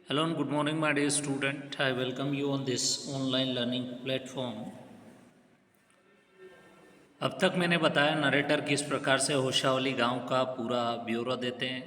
Hello and good morning, my dear student. I welcome you on this online learning platform. अब तक मैंने बताया narrator किस प्रकार से होशावली गांव का पूरा ब्यौरा देते हैं,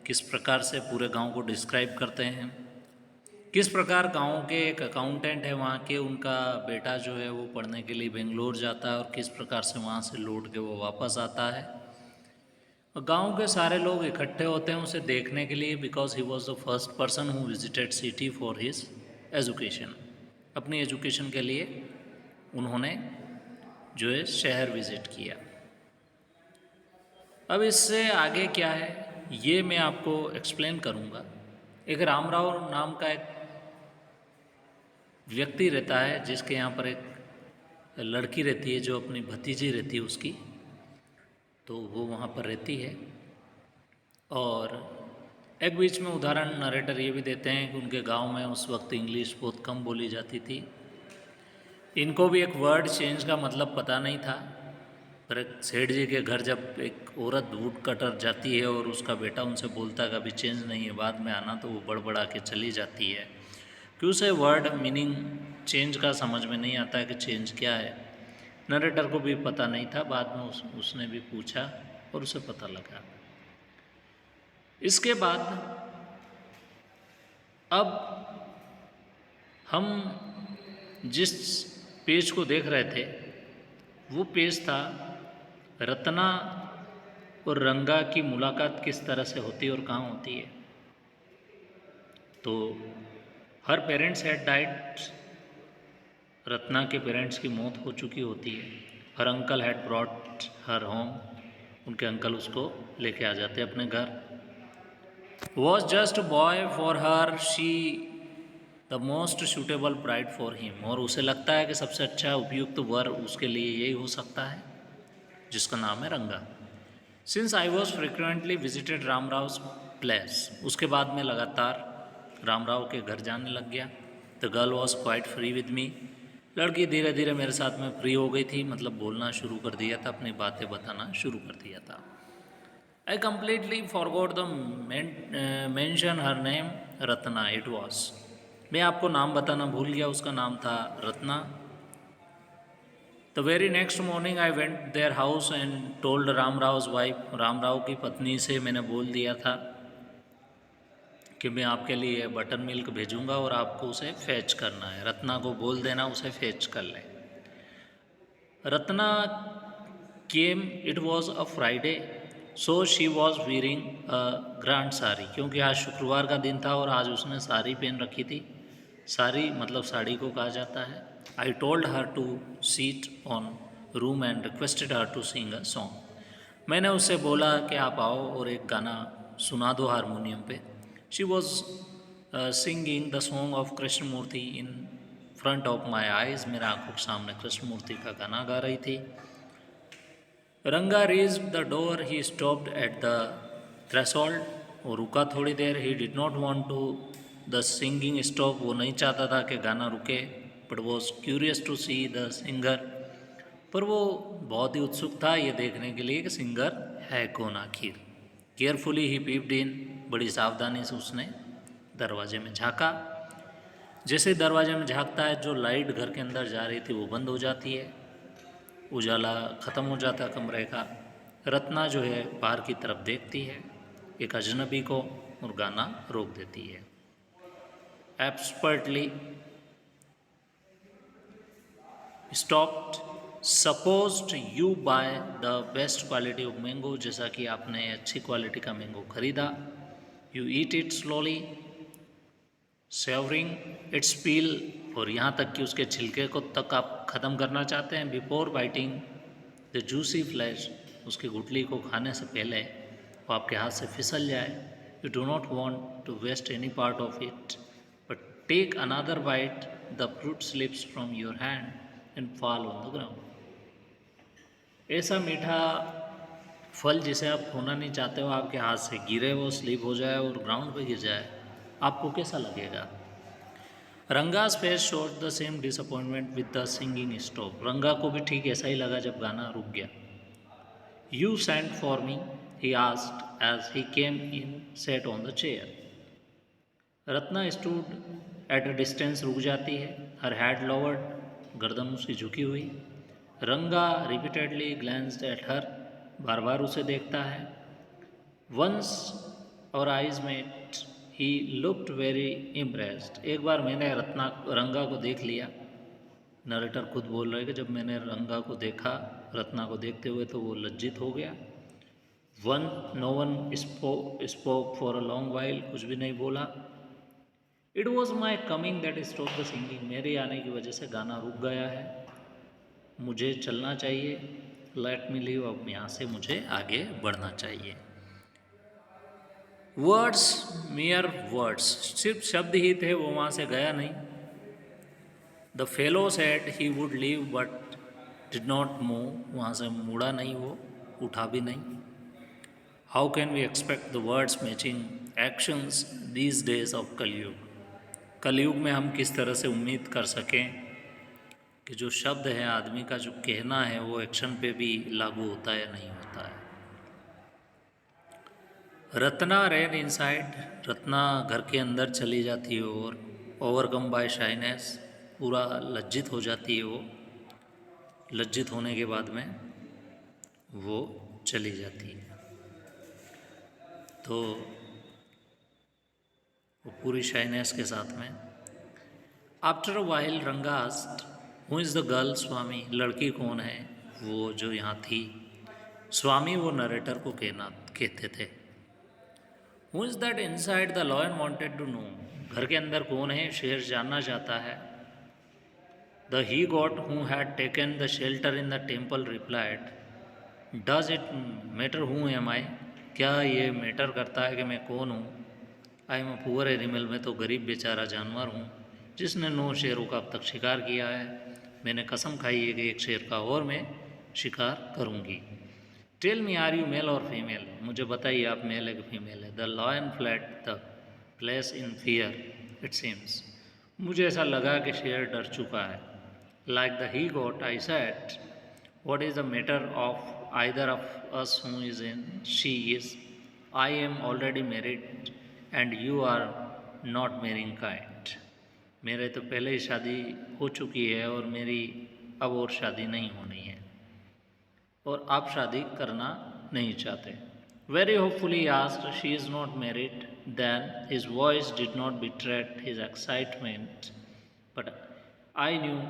किस प्रकार से पूरे गांव को डिस्क्राइब करते हैं, किस प्रकार गांव के एक अकाउंटेंट है वहाँ के, उनका बेटा जो है वो पढ़ने के लिए बेंगलोर जाता है और किस प्रकार से वहाँ से लौट के वो वापस आता है। और गांव के सारे लोग इकट्ठे होते हैं उसे देखने के लिए, because he was the first person who visited city for his education. अपनी एजुकेशन के लिए उन्होंने जो है शहर विजिट किया। अब इससे आगे क्या है ये मैं आपको एक्सप्लेन करूँगा। एक रामराव नाम का एक व्यक्ति रहता है जिसके यहाँ पर एक लड़की रहती है जो अपनी भतीजी रहती है उसकी, तो वो वहाँ पर रहती है। और एक बीच में उदाहरण नरेटर ये भी देते हैं कि उनके गांव में उस वक्त इंग्लिश बहुत कम बोली जाती थी। इनको भी एक वर्ड चेंज का मतलब पता नहीं था, पर एक सेठ जी के घर जब एक औरत वुड कटर जाती है और उसका बेटा उनसे बोलता है कभी चेंज नहीं है, बाद में आना, तो वो बड़बड़ा के चली जाती है कि उसे वर्ड मीनिंग चेंज का समझ में नहीं आता है कि चेंज क्या है। नरेटर को भी पता नहीं था, बाद में उसने भी पूछा और उसे पता लगा। इसके बाद अब हम जिस पेज को देख रहे थे वो पेज था रत्ना और रंगा की मुलाकात किस तरह से होती है और कहाँ होती है। तो हर पेरेंट्स हैड डाइड, रत्ना के पेरेंट्स की मौत हो चुकी होती है। हर uncle had brought her home, उनके अंकल उसको लेके आ जाते अपने घर। Was just boy for her, she the most suitable bride for him, और उसे लगता है कि सबसे अच्छा उपयुक्त वर उसके लिए यही हो सकता है जिसका नाम है रंगा। Since I was frequently visited Ram Rao place, उसके बाद में लगातार राम राव के घर जाने लग गया। The girl was quite free with me, लड़की धीरे धीरे मेरे साथ में फ्री हो गई थी, मतलब बोलना शुरू कर दिया था, अपनी बातें बताना शुरू कर दिया था। I completely forgot the mention her name Ratna, it was, मैं आपको नाम बताना भूल गया, उसका नाम था Ratna. The very next morning I went their house and told Ram Rao wife, Ram Rao की पत्नी से मैंने बोल दिया था कि मैं आपके लिए बटर मिल्क भेजूंगा और आपको उसे फेच करना है, रत्ना को बोल देना उसे फेच कर ले। Ratna came, it was a Friday, so she was wearing a grand sari, क्योंकि आज शुक्रवार का दिन था और आज उसने साड़ी पहन रखी थी। साड़ी मतलब साड़ी को कहा जाता है। I told her to sit on room and requested her to sing a song, मैंने उससे बोला कि आप आओ और एक गाना सुना दो हारमोनियम पे। She was singing the song of Krishna Murti in front of my eyes, मेरे आंखों के सामने कृष्ण मूर्ति का गाना गा रही थी। Ranga reached the door, he stopped at the threshold, वो रुका थोड़ी देर। He did not want to the singing stop, वो नहीं चाहता था कि गाना रुके, but was curious to see the singer, पर वो बहुत ही उत्सुक था ये देखने के लिए कि सिंगर है कौन आखिर। केयरफुली ही पीप्ड इन, बड़ी सावधानी से उसने दरवाजे में झांका। जैसे दरवाजे में झांकता है, जो लाइट घर के अंदर जा रही थी वो बंद हो जाती है, उजाला ख़त्म हो जाता कमरे का। रत्ना जो है बाहर की तरफ देखती है एक अजनबी को और गाना रोक देती है। Expertly stopped, supposed you buy the best quality of mango, जैसा कि आपने अच्छी क्वालिटी का मैंगो खरीदा। You eat it slowly savouring its peel, और यहाँ तक कि उसके छिलके को तक आप ख़त्म करना चाहते हैं। Before biting the juicy flash, उसकी गुठली को खाने से पहले वो आपके हाथ से फिसल जाए। You do not want to waste any part of it, but take another bite, the fruit slips from your hand and fall on the ground. ऐसा मीठा फल जिसे आप खोना नहीं चाहते हो आपके हाथ से गिरे, वो स्लिप हो जाए और ग्राउंड पे गिर जाए, आपको कैसा लगेगा। Ranga's face showed the same disappointment with the singing stop, Ranga को भी ठीक ऐसा ही लगा जब गाना रुक गया। You sent for me, he asked as he came in set on the chair, Ratna stood at a distance, रुक जाती है। हर हैड लोवर्ड, गर्दन उसकी झुकी हुई। Ranga repeatedly glanced at her, बार बार उसे देखता है। Once our eyes met, he looked very impressed. एक बार मैंने रंगा को देख लिया। नरेटर खुद बोल रहे कि जब मैंने रंगा को देखा, रत्ना को देखते हुए, तो वो लज्जित हो गया। No one spoke for a long while, कुछ भी नहीं बोला। It was my coming that stop the singing, मेरे आने की वजह से गाना रुक गया है, मुझे चलना चाहिए। लेट मी लीव, अब यहाँ से मुझे आगे बढ़ना चाहिए। वर्ड्स, मियर वर्ड्स, सिर्फ शब्द ही थे, वो वहाँ से गया नहीं। The fellow said he would leave but did not move, वहाँ से मुड़ा नहीं, वो उठा भी नहीं। How can we expect the words matching actions these days of Kalyug, Kalyug में हम किस तरह से उम्मीद कर सकें कि जो शब्द है, आदमी का जो कहना है, वो एक्शन पे भी लागू होता है या नहीं होता है। रत्ना रैन इनसाइड, रत्ना घर के अंदर चली जाती है और ओवरकम बाय शाइनेस, पूरा लज्जित हो जाती है वो। लज्जित होने के बाद में वो चली जाती है। तो वो पूरी शाइनेस के साथ में। After a while Ranga asked, who is the girl Swami, लड़की कौन है वो जो यहाँ थी। स्वामी वो नरेटर को कहते थे। Who is that inside, the lion wanted to know, घर के अंदर कौन है, शेर जानना चाहता है। The he goat who had taken the shelter in the temple replied, does it matter who am I, क्या ये मैटर करता है कि मैं कौन हूँ। I am a poor animal, मैं तो गरीब बेचारा जानवर हूँ, जिसने 9 शेरों का अब तक शिकार किया है। मैंने कसम खाई है कि एक शेर का और मैं शिकार करूँगी। Tell me, are you male or female, मुझे बताइए आप मेल है कि फीमेल है। The lion flat the place in fear it seems, मुझे ऐसा लगा कि शेर डर चुका है। Like the he got I said, what is the matter of either of us who is in she is, I am already married and you are not marrying kind, मेरे तो पहले ही शादी हो चुकी है और मेरी अब और शादी नहीं होनी है, और आप शादी करना नहीं चाहते। Very hopefully asked, she is not married, then his voice did not betray his excitement, but I knew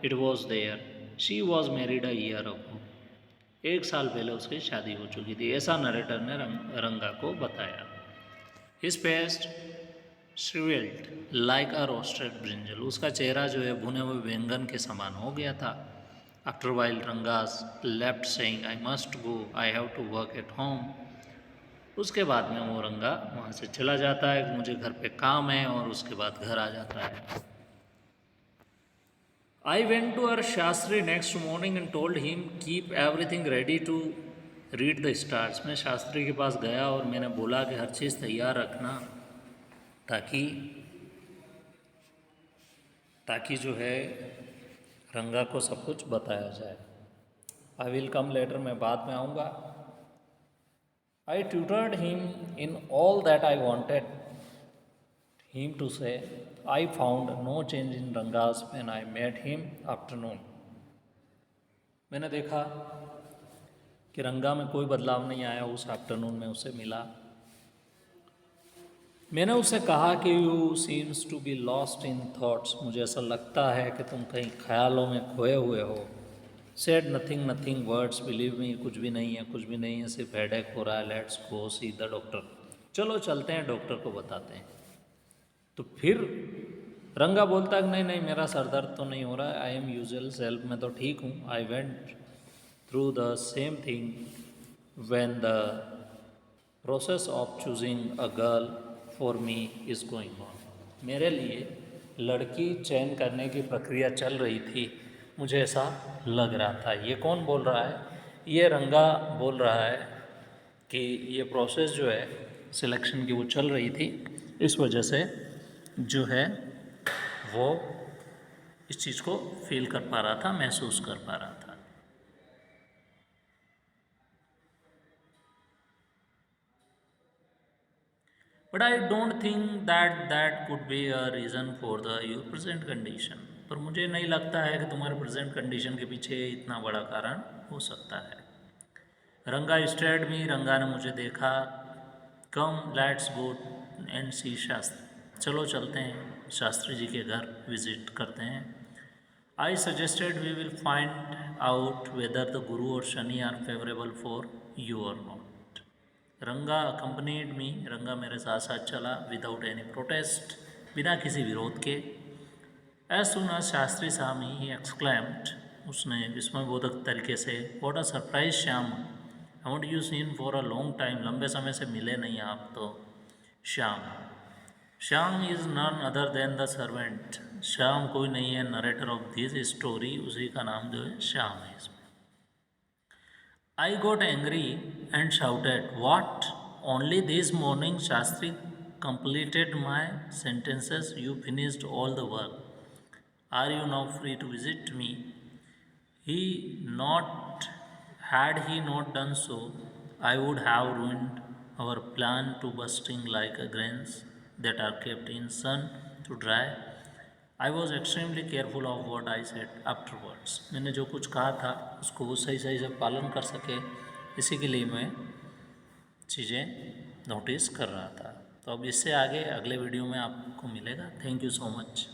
it was there, she was married a year ago, 1 साल पहले उसकी शादी हो चुकी थी, ऐसा नरेटर ने रंगा को बताया। His face shrivelled like a roasted brinjal, उसका चेहरा जो है भुने हुए बैंगन के समान हो गया था। After while Rangas left saying, I must go, I have to work at home, उसके बाद में वो रंगा वहाँ से चला जाता है कि मुझे घर पे काम है, और उसके बाद घर आ जाता है। I went to our Shastri next morning and told him keep everything ready to read the stars, मैं शास्त्री के पास गया और मैंने बोला कि हर चीज़ तैयार रखना, ताकि ताकि जो है रंगा को सब कुछ बताया जाए। आई विल कम लेटर, मैं बाद में आऊँगा। I tutored him in all that I wanted him to say, I found no change in Ranga's when I met him afternoon, मैंने देखा कि रंगा में कोई बदलाव नहीं आया उस आफ्टरनून में उसे मिला। मैंने उससे कहा कि you seems to be lost in thoughts, मुझे ऐसा लगता है कि तुम कहीं ख्यालों में खोए हुए हो। Said nothing nothing words, believe me, कुछ भी नहीं है, कुछ भी नहीं है, सिर्फ हेडेक हो रहा है, let's go see the doctor, चलो चलते हैं डॉक्टर को बताते हैं। तो फिर रंगा बोलता है नहीं नहीं, मेरा सर दर्द तो नहीं हो रहा है, आई एम यूजुअल सेल्फ, मैं तो ठीक हूँ। I went through the same thing when the process of choosing a girl for me is going on, मेरे लिए लड़की चयन करने की प्रक्रिया चल रही थी, मुझे ऐसा लग रहा था। ये कौन बोल रहा है? ये रंगा बोल रहा है कि ये प्रोसेस जो है सिलेक्शन की वो चल रही थी, इस वजह से जो है वो इस चीज़ को फील कर पा रहा था, महसूस कर पा रहा था। But I don't think that that could be a reason for the your present condition. पर मुझे नहीं लगता है कि तुम्हारे प्रेजेंट कंडीशन के पीछे इतना बड़ा कारण हो सकता है। रंगा स्टेड मी, रंगा ने मुझे देखा। कम लेट्स गो एंड सी शास्त्री, चलो चलते हैं शास्त्री जी के घर विजिट करते हैं। I suggested we will find out whether the Guru और Shani are favourable for you or not. Ranga accompanied me, Ranga मेरे साथ साथ चला विदाउट एनी प्रोटेस्ट, बिना किसी विरोध के। As soon as Shastri saw me, he exclaimed, उसने विस्मयबोधक तरीके से, what a surprise Shyam, I want you seen for a long time, लंबे समय से मिले नहीं आप तो। Shyam, Shyam is none other than the servant, Shyam कोई नहीं है नरेटर ऑफ दिस स्टोरी, उसी का नाम जो है श्याम है इसमें। I got angry and shouted, what, only this morning Shastri completed my sentences, you finished all the work, are you now free to visit me? He not Had he not done so, I would have ruined our plan to bursting like a grains that are kept in sun to dry. I was extremely careful of what I said afterwards. मैंने जो कुछ कहा था उसको वो सही सही से पालन कर सके, इसी के लिए मैं चीज़ें नोटिस कर रहा था। तो अब इससे आगे अगले वीडियो में आपको मिलेगा। Thank you so much.